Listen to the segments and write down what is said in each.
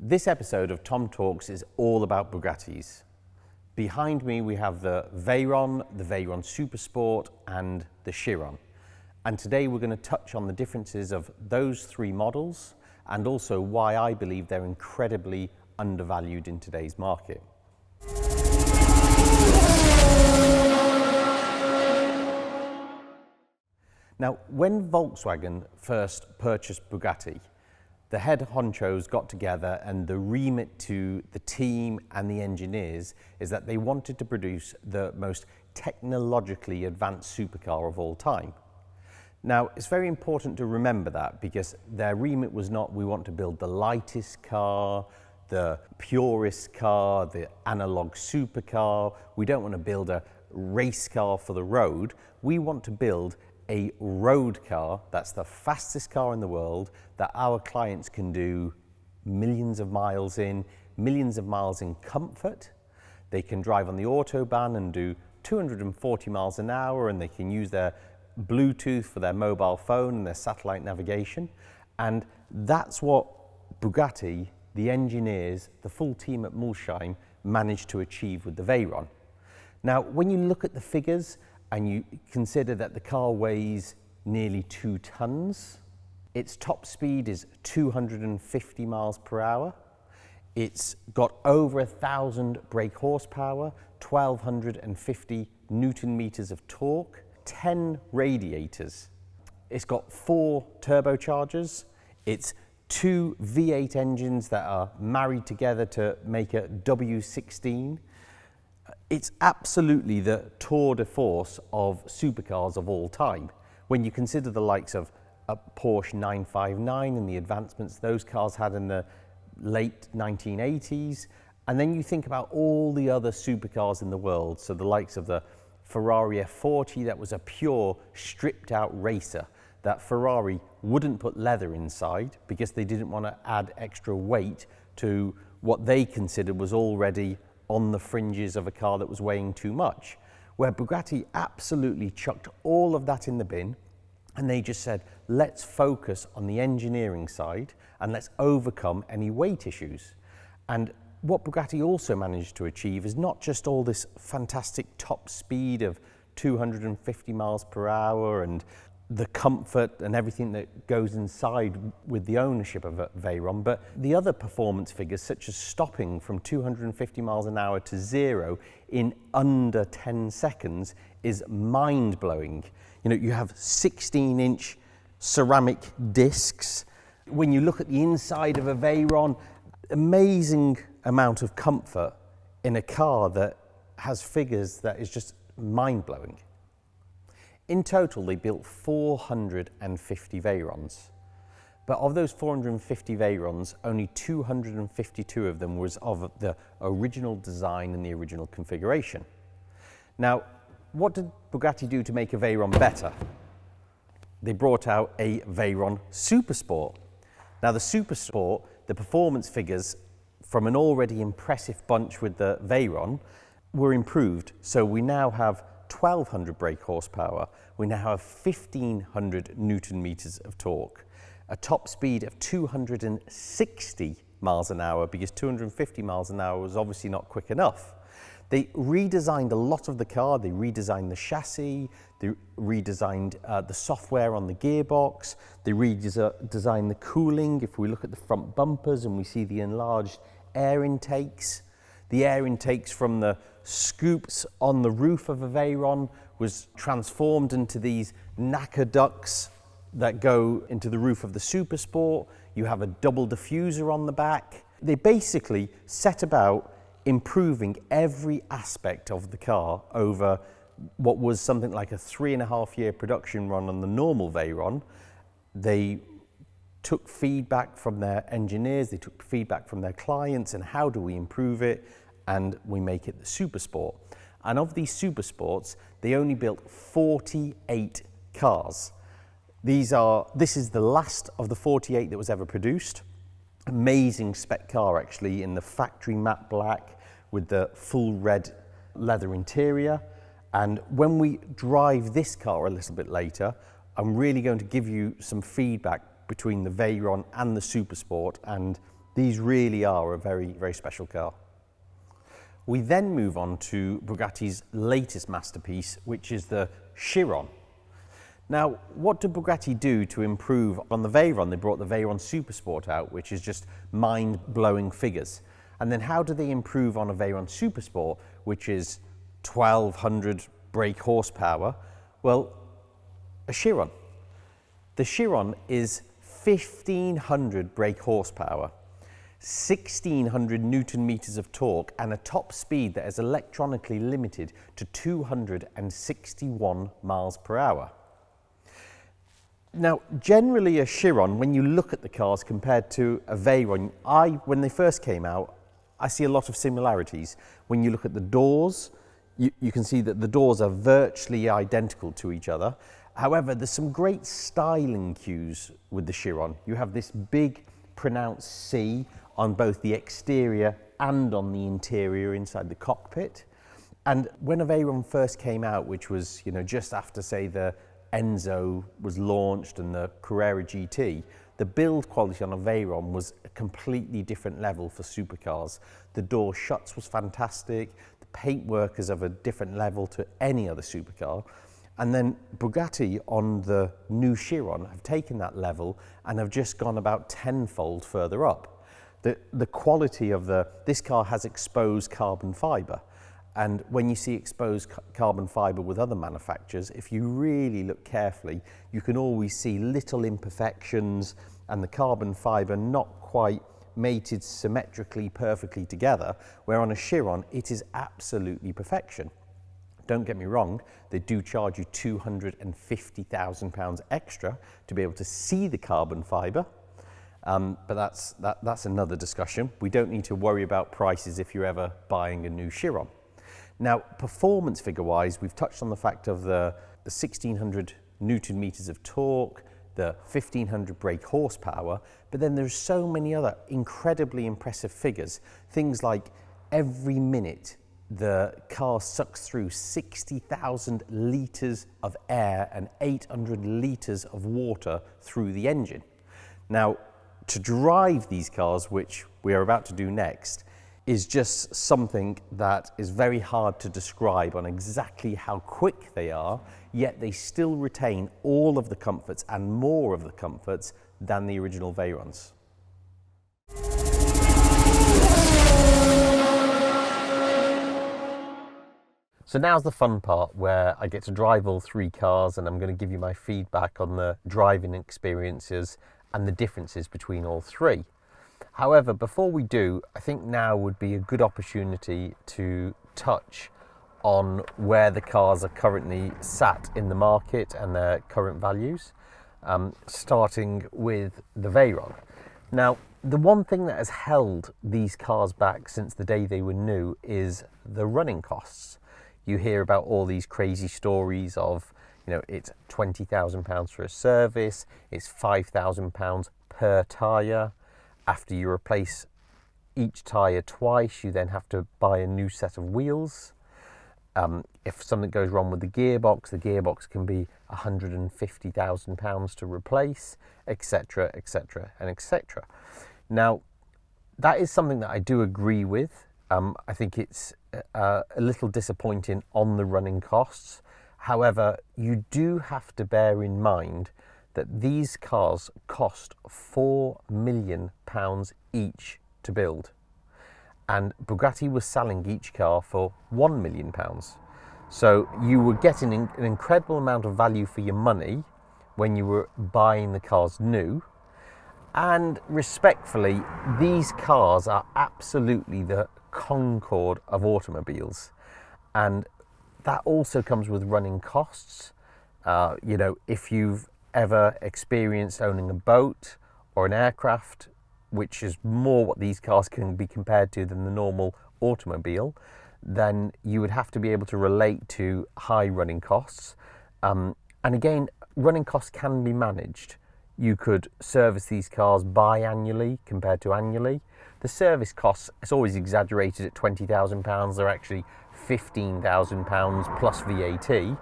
This episode of Tom Talks is all about Bugattis. Behind me we have the Veyron Supersport and the Chiron. And today we're going to touch on the differences of those three models and also why I believe they're incredibly undervalued in today's market. Now, when Volkswagen first purchased Bugatti, the head honchos got together and the remit to the team and the engineers is that they wanted to produce the most technologically advanced supercar of all time. Now, it's very important to remember that because their remit was not, we want to build the lightest car, the purest car, the analog supercar. We don't want to build a race car for the road. We want to build a road car that's the fastest car in the world that our clients can do millions of miles in comfort. They can drive on the Autobahn and do 240 miles an hour, and they can use their Bluetooth for their mobile phone and their satellite navigation. And that's what Bugatti, the engineers, the full team at Mulsheim managed to achieve with the Veyron. Now, when you look at the figures, and you consider that the car weighs nearly 2 tons. Its top speed is 250 miles per hour. It's got over 1,000 brake horsepower, 1,250 Newton meters of torque, 10 radiators. It's got 4 turbochargers. It's 2 V8 engines that are married together to make a W16. It's absolutely the tour de force of supercars of all time. When you consider the likes of a Porsche 959 and the advancements those cars had in the late 1980s, and then you think about all the other supercars in the world, so the likes of the Ferrari F40 that was a pure stripped out racer, that Ferrari wouldn't put leather inside because they didn't want to add extra weight to what they considered was already on the fringes of a car that was weighing too much, where Bugatti absolutely chucked all of that in the bin and they just said, let's focus on the engineering side and let's overcome any weight issues. And what Bugatti also managed to achieve is not just all this fantastic top speed of 250 miles per hour and the comfort and everything that goes inside with the ownership of a Veyron, but the other performance figures such as stopping from 250 miles an hour to 0 in under 10 seconds is mind-blowing. You know, you have 16-inch ceramic discs. When you look at the inside of a Veyron, amazing amount of comfort in a car that has figures that is just mind-blowing. In total, they built 450 Veyrons. But of those 450 Veyrons, only 252 of them was of the original design and the original configuration. Now, what did Bugatti do to make a Veyron better? They brought out a Veyron Supersport. Now, the Supersport, the performance figures from an already impressive bunch with the Veyron were improved. So we now have 1,200 brake horsepower, we now have 1,500 Newton meters of torque, a top speed of 260 miles an hour because 250 miles an hour was obviously not quick enough. They redesigned a lot of the car. They redesigned the chassis, they redesigned the software on the gearbox, they redesigned the cooling. If we look at the front bumpers and we see the enlarged air intakes, the air intakes from the scoops on the roof of a Veyron was transformed into these knacker ducts that go into the roof of the Supersport. You have a double diffuser on the back. They basically set about improving every aspect of the car over what was something like a 3.5-year production run on the normal Veyron. They took feedback from their engineers, they took feedback from their clients, and how do we improve it? And we make it the Supersport. And of these Supersports, they only built 48 cars. This is the last of the 48 that was ever produced. Amazing spec car actually in the factory matte black with the full red leather interior. And when we drive this car a little bit later, I'm really going to give you some feedback between the Veyron and the Supersport and These really are a very, very special car. We then move on to Bugatti's latest masterpiece, which is the Chiron. Now, what did Bugatti do to improve on the Veyron? They brought the Veyron Supersport out, which is just mind-blowing figures. And then how do they improve on a Veyron Supersport, which is 1,200 brake horsepower? Well, a Chiron. The Chiron is 1,500 brake horsepower, 1,600 Newton meters of torque, and a top speed that is electronically limited to 261 miles per hour. Now, generally a Chiron, when you look at the cars compared to a Veyron, when they first came out, I see a lot of similarities. When you look at the doors, you can see that the doors are virtually identical to each other. However, there's some great styling cues with the Chiron. You have this big pronounced C on both the exterior and on the interior inside the cockpit. And when a Veyron first came out, which was, just after, say, the Enzo was launched and the Carrera GT, the build quality on a Veyron was a completely different level for supercars. The door shuts was fantastic, the paintwork is of a different level to any other supercar. And then Bugatti on the new Chiron have taken that level and have just gone about tenfold further up. The quality of this car has exposed carbon fibre. And when you see exposed carbon fibre with other manufacturers, if you really look carefully, you can always see little imperfections and the carbon fibre not quite mated symmetrically, perfectly together, where on a Chiron, it is absolutely perfection. Don't get me wrong, they do charge you £250,000 extra to be able to see the carbon fibre, but that's another discussion. We don't need to worry about prices if you're ever buying a new Chiron. Now, performance figure-wise, we've touched on the fact of the 1,600 Newton meters of torque, the 1,500 brake horsepower, but then there's so many other incredibly impressive figures. Things like every minute, the car sucks through 60,000 litres of air and 800 litres of water through the engine. Now, to drive these cars, which we are about to do next, is just something that is very hard to describe on exactly how quick they are, yet they still retain all of the comforts and more of the comforts than the original Veyrons. So now's the fun part where I get to drive all three cars and I'm going to give you my feedback on the driving experiences and the differences between all three. However, before we do, I think now would be a good opportunity to touch on where the cars are currently sat in the market and their current values, starting with the Veyron. Now, the one thing that has held these cars back since the day they were new is the running costs. You hear about all these crazy stories of, it's £20,000 for a service, it's £5,000 per tyre. After you replace each tyre twice, you then have to buy a new set of wheels. If something goes wrong with the gearbox can be £150,000 to replace, etc., etc., and etc. Now, that is something that I do agree with. I think it's a little disappointing on the running costs. However, you do have to bear in mind that these cars cost £4 million each to build. And Bugatti was selling each car for £1 million. So you were getting an incredible amount of value for your money when you were buying the cars new. And respectfully, these cars are absolutely the Concorde of automobiles. And that also comes with running costs. If you've ever experienced owning a boat or an aircraft, which is more what these cars can be compared to than the normal automobile, then you would have to be able to relate to high running costs. And again, running costs can be managed. You could service these cars biannually compared to annually. The service costs, it's always exaggerated at £20,000. They're actually £15,000 plus VAT.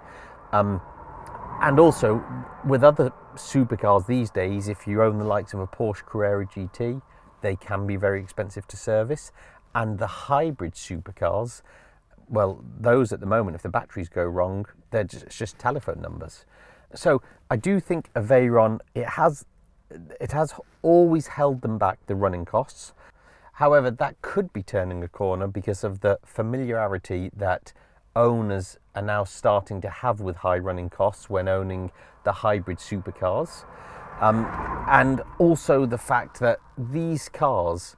And also, with other supercars these days, if you own the likes of a Porsche Carrera GT, they can be very expensive to service. And the hybrid supercars, well, those at the moment, if the batteries go wrong, it's just telephone numbers. So I do think a Veyron, it has always held them back, the running costs. However, that could be turning a corner because of the familiarity that owners are now starting to have with high running costs when owning the hybrid supercars. And also the fact that these cars,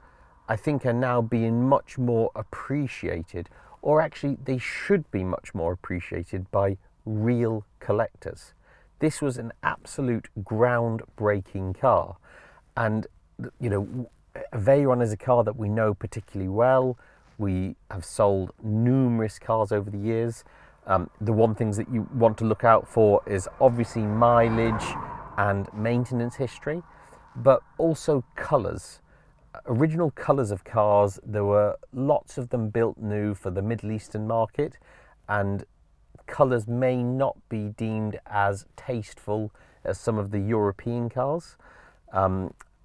I think, are now being much more appreciated, or actually they should be much more appreciated by real collectors. This was an absolute groundbreaking car. And, you know, Veyron is a car that we know particularly well. We have sold numerous cars over the years. The one things that you want to look out for is obviously mileage and maintenance history, but also colours. Original colours of cars, there were lots of them built new for the Middle Eastern market, and colours may not be deemed as tasteful as some of the European cars.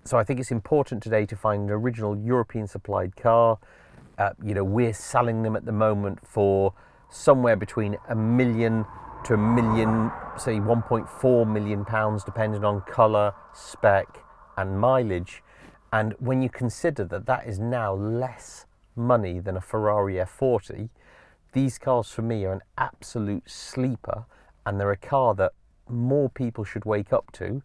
So I think it's important today to find an original European supplied car. You know, we're selling them at the moment for somewhere between £1 million to £1 million, say £1.4 million, depending on colour, spec and mileage. And when you consider that that is now less money than a Ferrari F40, these cars for me are an absolute sleeper, and they're a car that more people should wake up to.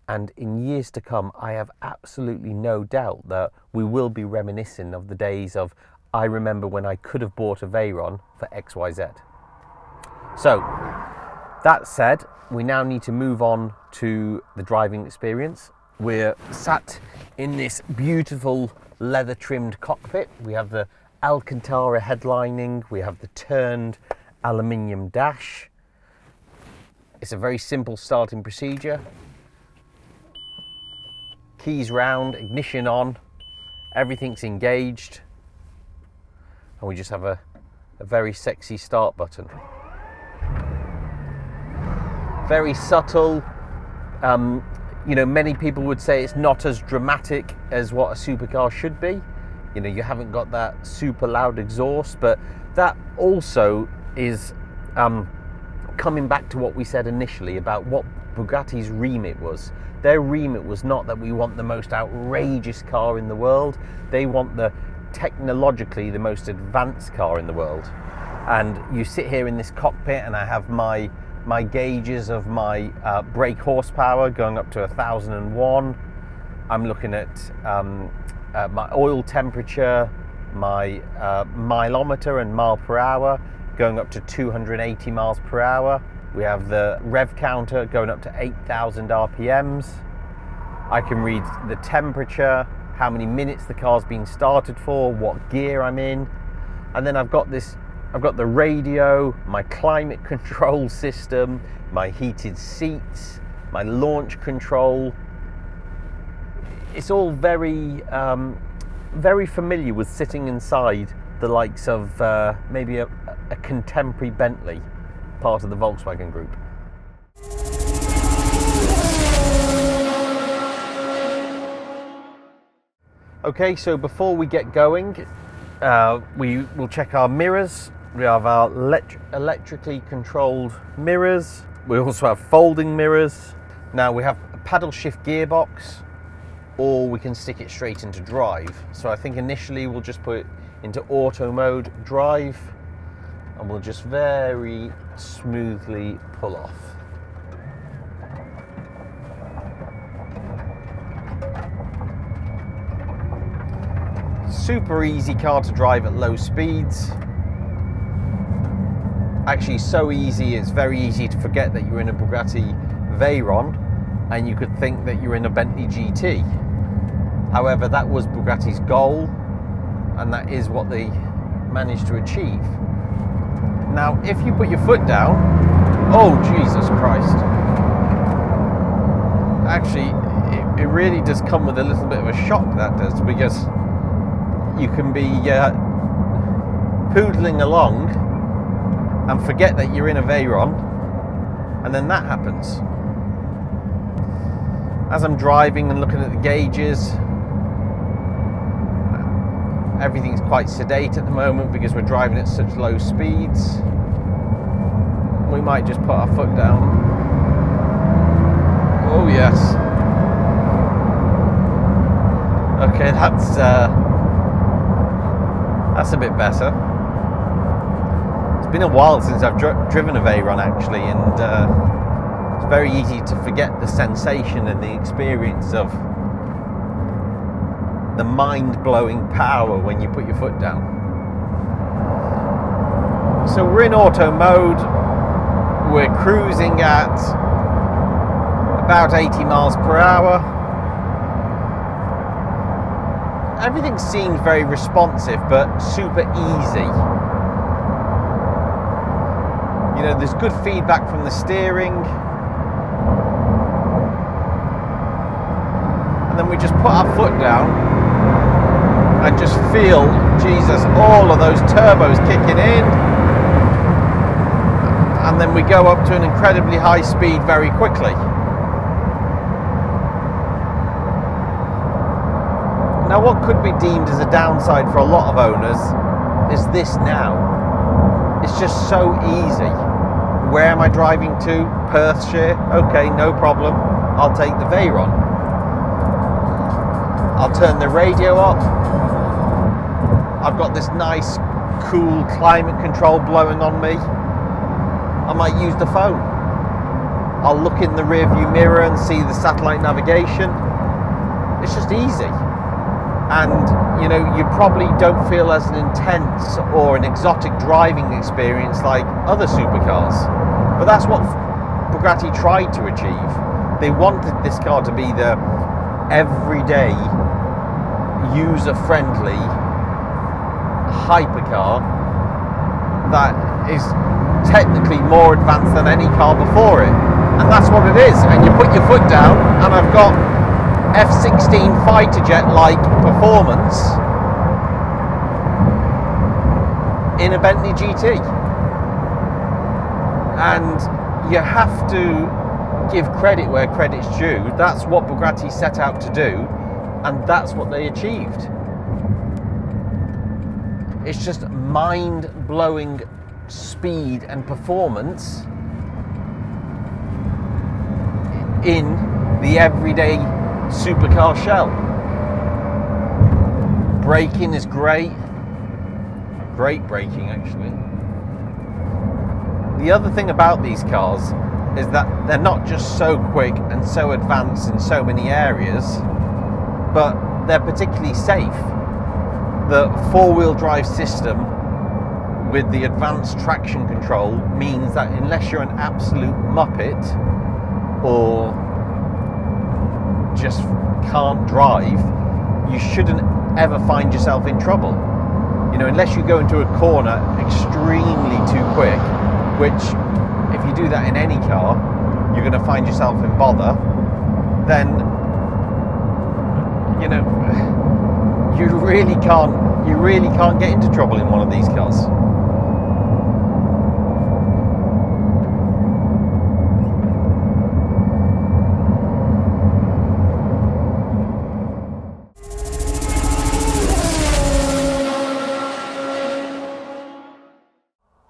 And in years to come, I have absolutely no doubt that we will be reminiscing of the days of, I remember when I could have bought a Veyron for XYZ. So, that said, we now need to move on to the driving experience. We're sat in this beautiful leather trimmed cockpit. We have the Alcantara headlining, we have the turned aluminium dash. It's a very simple starting procedure. Keys round, ignition on, everything's engaged, and we just have a very sexy start button. Very subtle. You know, many people would say it's not as dramatic as what a supercar should be. You know, you haven't got that super loud exhaust, but that also is coming back to what we said initially about what Bugatti's remit was. Their remit was not that we want the most outrageous car in the world. They want the technologically the most advanced car in the world. And you sit here in this cockpit, and I have my gauges of my brake horsepower going up to 1001. I'm looking at my oil temperature, my mileometer and mile per hour going up to 280 miles per hour. We have the rev counter going up to 8,000 RPMs. I can read the temperature, how many minutes the car's been started for, what gear I'm in. And then I've got the radio, my climate control system, my heated seats, my launch control. It's all very, very familiar with sitting inside the likes of maybe a contemporary Bentley, part of the Volkswagen Group. Okay, so before we get going, we will check our mirrors. We have our electrically controlled mirrors. We also have folding mirrors. Now we have a paddle shift gearbox, or we can stick it straight into drive. So I think initially we'll just put it into auto mode drive, and we'll just very smoothly pull off. Super easy car to drive at low speeds. Actually so easy, it's very easy to forget that you're in a Bugatti Veyron and you could think that you're in a Bentley GT. However, that was Bugatti's goal, and that is what they managed to achieve. Now, if you put your foot down, oh Jesus Christ. Actually, it really does come with a little bit of a shock, that does, because you can be poodling along and forget that you're in a Veyron, and then that happens. As I'm driving and looking at the gauges, Everything's quite sedate at the moment because we're driving at such low speeds. We might just put our foot down. Oh yes. Okay, that's a bit better. It's been a while since I've driven a Veyron actually, and it's very easy to forget the sensation and the experience of the mind-blowing power when you put your foot down. So we're in auto mode. We're cruising at about 80 miles per hour. Everything seems very responsive, but super easy. You know, there's good feedback from the steering. And then we just put our foot down and just feel, Jesus, all of those turbos kicking in. And then we go up to an incredibly high speed very quickly. Now, what could be deemed as a downside for a lot of owners is this now. It's just so easy. Where am I driving to? Perthshire? Okay, no problem. I'll take the Veyron. I'll turn the radio up. I've got this nice, cool climate control blowing on me. I might use the phone. I'll look in the rear view mirror and see the satellite navigation. It's just easy. And, you know, you probably don't feel as an intense or an exotic driving experience like other supercars. But that's what Bugatti tried to achieve. They wanted this car to be the everyday, user-friendly hypercar that is technically more advanced than any car before it. And that's what it is. And you put your foot down, and I've got F-16 fighter jet-like performance in a Bentley GT. And you have to give credit where credit's due. That's what Bugatti set out to do, and that's what they achieved. It's just mind-blowing speed and performance in the everyday supercar shell. Braking is great braking actually. The other thing about these cars is that they're not just so quick and so advanced in so many areas, but they're particularly safe. The four-wheel drive system with the advanced traction control means that unless you're an absolute muppet or just can't drive, you shouldn't ever find yourself in trouble. You know, unless you go into a corner extremely too quick, which if you do that in any car, you're going to find yourself in bother, then, you know, you really can't get into trouble in one of these cars.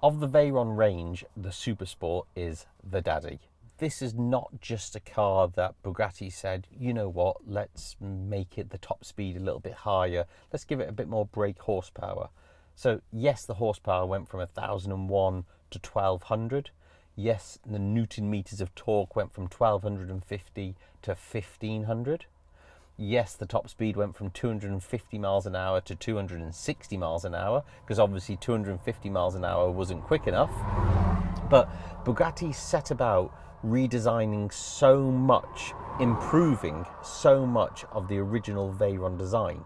Of the Veyron range, the Supersport is the daddy. This is not just a car that Bugatti said, you know what, let's make it the top speed a little bit higher, let's give it a bit more brake horsepower. So yes, the horsepower went from 1001 to 1200. Yes, the Newton meters of torque went from 1250 to 1500. Yes, the top speed went from 250 miles an hour to 260 miles an hour, because obviously 250 miles an hour wasn't quick enough. But Bugatti set about redesigning so much, improving so much of the original Veyron design.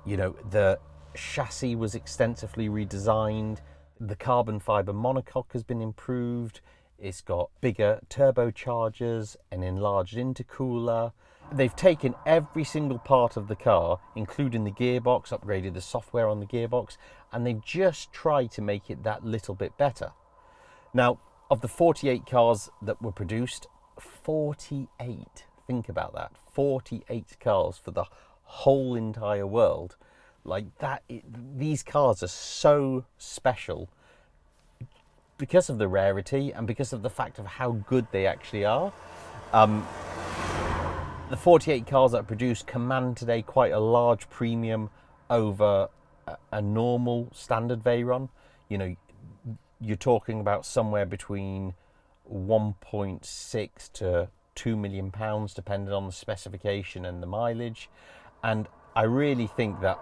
You know, the chassis was extensively redesigned, the carbon fiber monocoque has been improved, it's got bigger turbochargers, an enlarged intercooler. They've taken every single part of the car, including the gearbox, upgraded the software on the gearbox, and they've just tried to make it that little bit better. Now, of the 48 cars that were produced, 48, think about that, 48 cars for the whole entire world. Like that, these cars are so special because of the rarity and because of the fact of how good they actually are. The 48 cars that are produced command today quite a large premium over a normal standard Veyron. You know, you're talking about somewhere between 1.6 to £2 million, depending on the specification and the mileage. And I really think that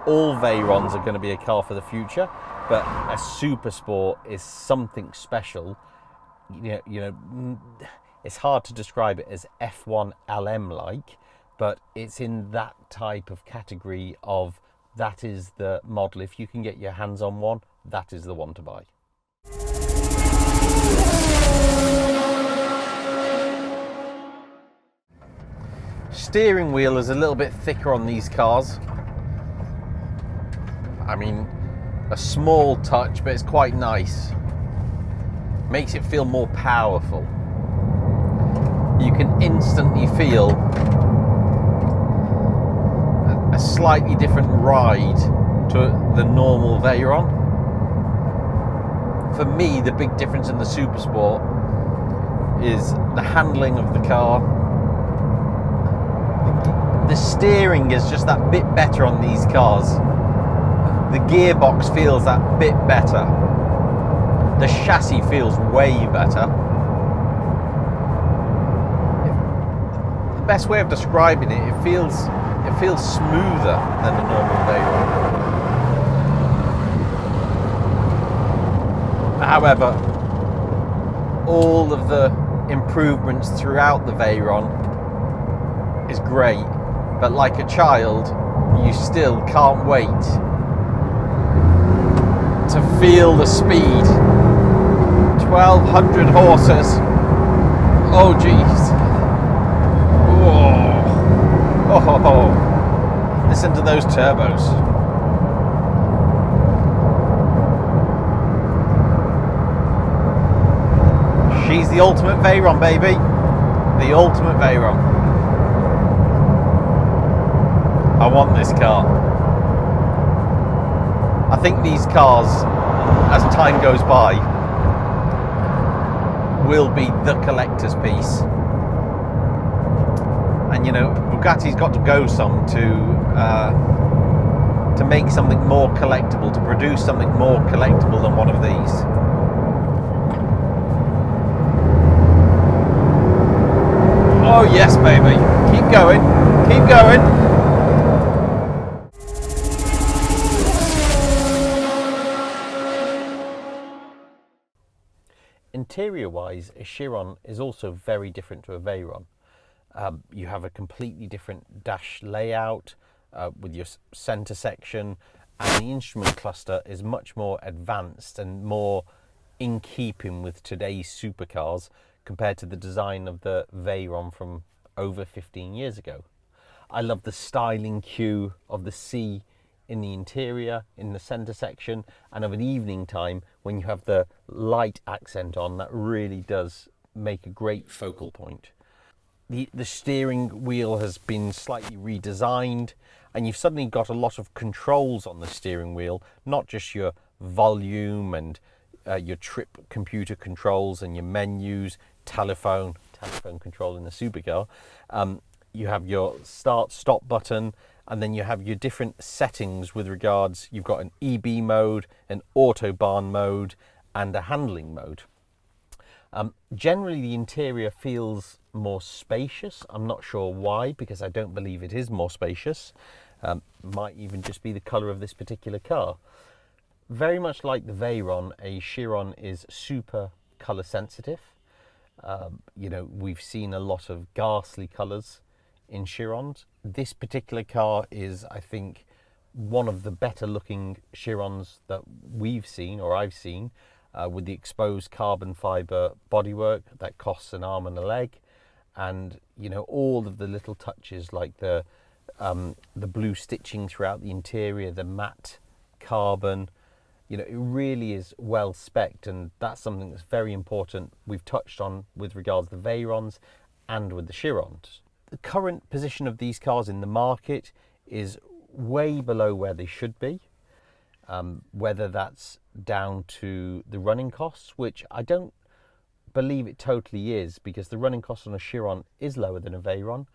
all Veyrons are going to be a car for the future, but a super sport is something special. It's hard to describe it as F1 LM like, but it's in that type of category of that is the model. If you can get your hands on one, that is the one to buy. Steering wheel is a little bit thicker on these cars. I mean, a small touch, but it's quite nice. Makes it feel more powerful. You can instantly feel a slightly different ride to the normal Veyron. For me, the big difference in the Super Sport is the handling of the car. The steering is just that bit better on these cars. The gearbox feels that bit better. The chassis feels way better. The best way of describing it, it feels smoother than a normal Veyron. However, all of the improvements throughout the Veyron is great, but like a child, you still can't wait to feel the speed. 1200 horses. Oh geez. Oh. Listen to those turbos. She's the ultimate Veyron, baby. The ultimate Veyron. I want this car. I think these cars, as time goes by, will be the collector's piece. And you know, Bugatti's got to go some to make something more collectible, to produce something more collectible than one of these. Oh yes, baby. Keep going. Keep going. Interior-wise, a Chiron is also very different to a Veyron. You have a completely different dash layout with your center section, and the instrument cluster is much more advanced and more in keeping with today's supercars compared to the design of the Veyron from over 15 years ago. I love the styling cue of the C in the interior, in the center section, and of an evening time when you have the light accent on, that really does make a great focal point. The steering wheel has been slightly redesigned, and you've suddenly got a lot of controls on the steering wheel, not just your volume and your trip computer controls and your menus, telephone control in the supercar. You have your start stop button, and then you have your different settings with regards. You've got an EB mode, an Autobahn mode, and a handling mode. Generally, the interior feels more spacious. I'm not sure why, because I don't believe it is more spacious. Might even just be the colour of this particular car. Very much like the Veyron, a Chiron is super colour sensitive. You know, we've seen a lot of ghastly colours in Chirons. This particular car is, I think, one of the better looking Chirons that we've seen, or I've seen, with the exposed carbon fibre bodywork that costs an arm and a leg, and you know, all of the little touches like the blue stitching throughout the interior, the matte carbon. You know, it really is well spec'd, and that's something that's very important. We've touched on with regards to the Veyrons and with the Chirons. The current position of these cars in the market is way below where they should be. Whether that's down to the running costs, which I don't believe it totally is, because the running cost on a Chiron is lower than a Veyron.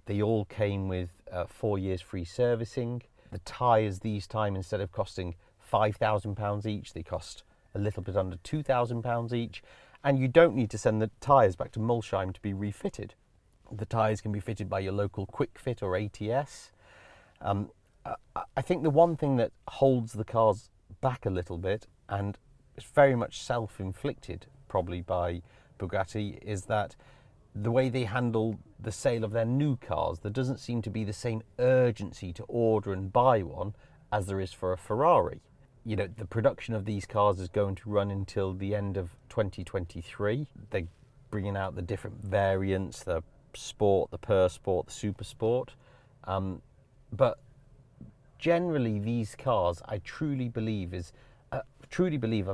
They all came with 4 years free servicing. The tyres these time, instead of costing £5,000 each, they cost a little bit under £2,000 each. And you don't need to send the tyres back to Mulsheim to be refitted. The tyres can be fitted by your local Quick Fit or ATS. I think the one thing that holds the cars back a little bit, and it's very much self-inflicted probably by Bugatti, is that the way they handle the sale of their new cars, there doesn't seem to be the same urgency to order and buy one as there is for a Ferrari. You know, the production of these cars is going to run until the end of 2023. They're bringing out the different variants, the Sport, the Per Sport, the Super Sport. But generally, these cars, I truly believe are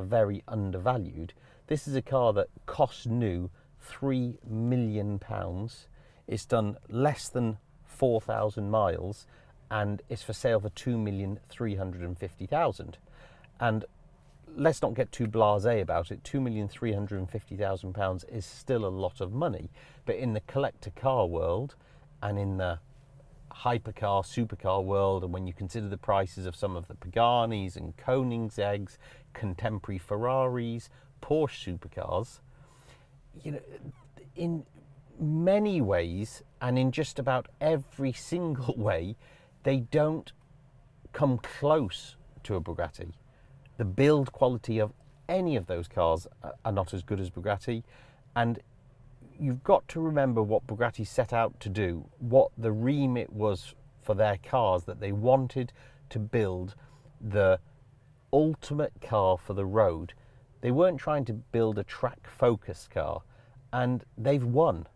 very undervalued. This is a car that costs new £3 million. It's done less than 4,000 miles, and it's for sale for £2,350,000. And let's not get too blasé about it. £2,350,000 is still a lot of money, but in the collector car world and in the hypercar, supercar world, and when you consider the prices of some of the Paganis and Koenigseggs, contemporary Ferraris, Porsche supercars, you know, in many ways, and in just about every single way, they don't come close to a Bugatti. The build quality of any of those cars are not as good as Bugatti, and you've got to remember what Bugatti set out to do, what the remit was for their cars, that they wanted to build the ultimate car for the road. They weren't trying to build a track-focused car, and they've won.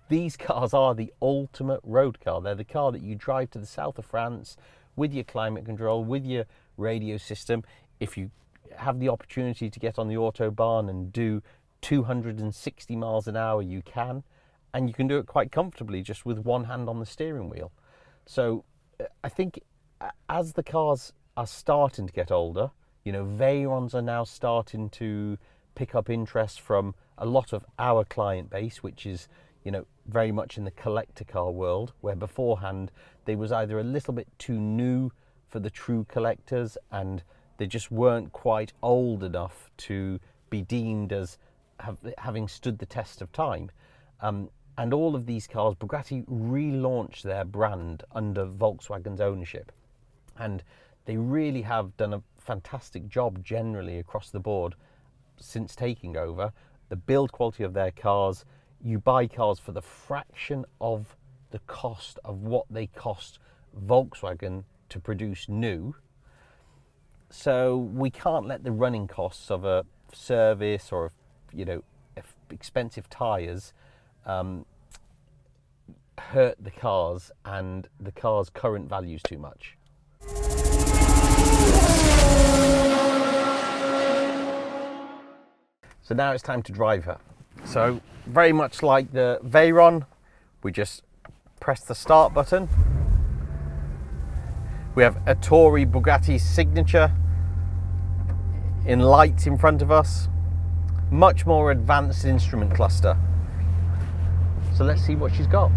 These cars are the ultimate road car. They're the car that you drive to the south of France with your climate control, with your radio system. If you have the opportunity to get on the Autobahn and do 260 miles an hour, you can, and you can do it quite comfortably just with one hand on the steering wheel. So I think as the cars are starting to get older, you know, Veyrons are now starting to pick up interest from a lot of our client base, which is, you know, very much in the collector car world, where beforehand they was either a little bit too new for the true collectors, and they just weren't quite old enough to be deemed as having stood the test of time. And all of these cars, Bugatti relaunched their brand under Volkswagen's ownership, and they really have done a fantastic job generally across the board since taking over. The build quality of their cars, you buy cars for the fraction of the cost of what they cost Volkswagen to produce new. So we can't let the running costs of a service or, you know, expensive tyres hurt the cars and the car's current values too much. So now it's time to drive her. So very much like the Veyron, we just press the start button. We have a Tory Bugatti signature in lights in front of us. Much more advanced instrument cluster. So let's see what she's got.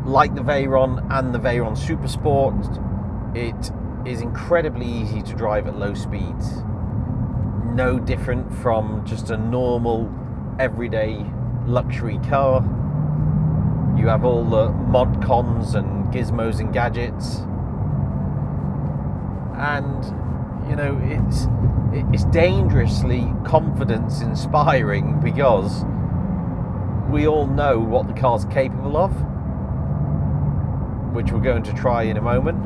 Like the Veyron and the Veyron Super Sport, it is incredibly easy to drive at low speeds. No different from just a normal, everyday luxury car. You have all the mod cons and gizmos and gadgets. And, you know, it's dangerously confidence inspiring, because we all know what the car's capable of, which we're going to try in a moment.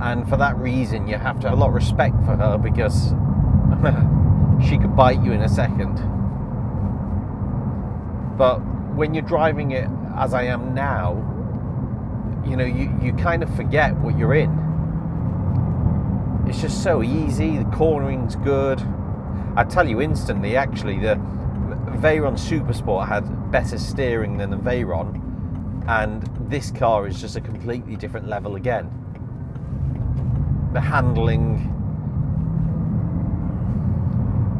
And for that reason, you have to have a lot of respect for her, because she could bite you in a second. But when you're driving it as I am now, you know, you kind of forget what you're in. It's just so easy, the cornering's good. I tell you instantly, actually, the Veyron Supersport had better steering than the Veyron, and this car is just a completely different level again. The handling,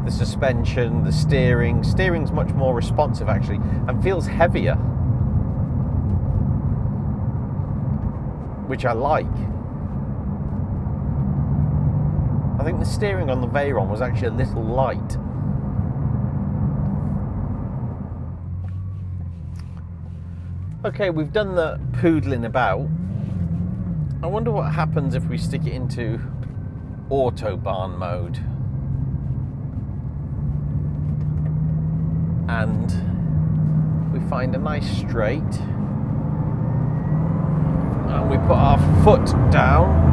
the suspension, the steering's much more responsive actually, and feels heavier, which I like. I think the steering on the Veyron was actually a little light. Okay, we've done the poodling about. I wonder what happens if we stick it into Autobahn mode. And we find a nice straight. And we put our foot down.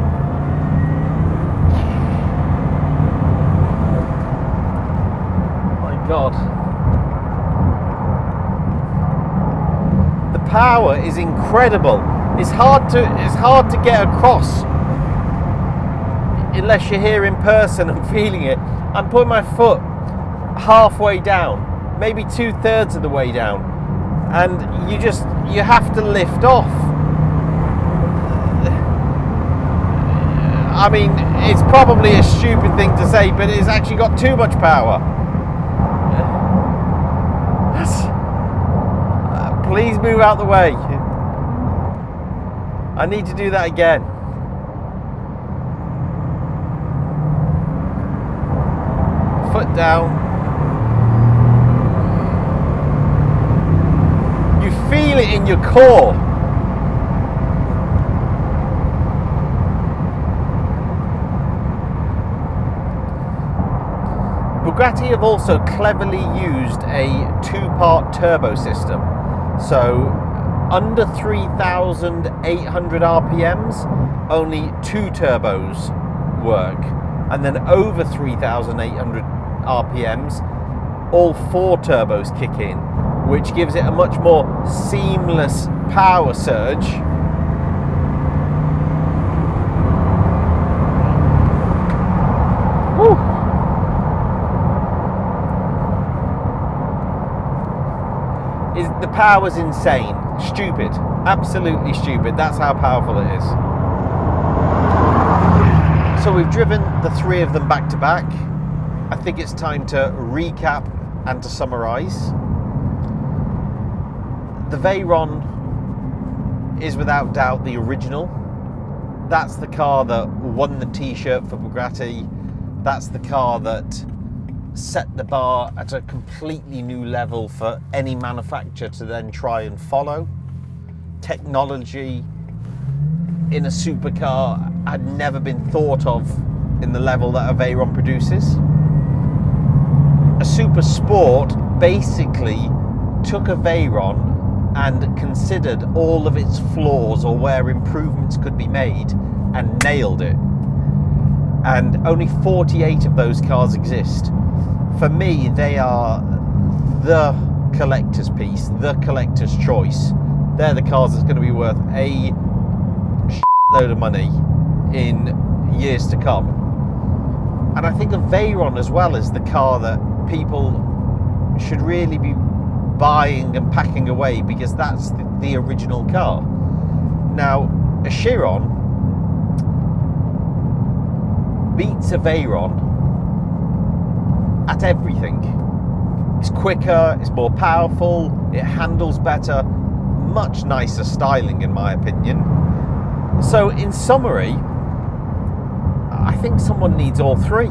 My God. The power is incredible. It's hard to get across unless you're here in person and feeling it. I'm putting my foot halfway down, maybe 2/3 of the way down, and you have to lift off. I mean, it's probably a stupid thing to say, but it's actually got too much power. Please move out the way. I need to do that again. Foot down. You feel it in your core. Bugatti have also cleverly used a two-part turbo system. So under 3,800 RPMs, only 2 turbos work. And then over 3,800 RPMs, all 4 turbos kick in, which gives it a much more seamless power surge. Woo. The power's insane. Stupid. Absolutely stupid. That's how powerful it is. So we've driven the 3 of them back to back. I think it's time to recap and to summarise. The Veyron is without doubt the original. That's the car that won the t-shirt for Bugatti. That's the car that set the bar at a completely new level for any manufacturer to then try and follow. Technology in a supercar had never been thought of in the level that a Veyron produces. A super sport basically took a Veyron and considered all of its flaws or where improvements could be made and nailed it. And only 48 of those cars exist. For me, they are the collector's piece, the collector's choice. They're the cars that's going to be worth a load of money in years to come. And I think a Veyron as well is the car that people should really be buying and packing away, because that's the original car. Now, a Chiron beats a Veyron at everything. It's quicker, it's more powerful, it handles better, much nicer styling in my opinion. So in summary, I think someone needs all 3.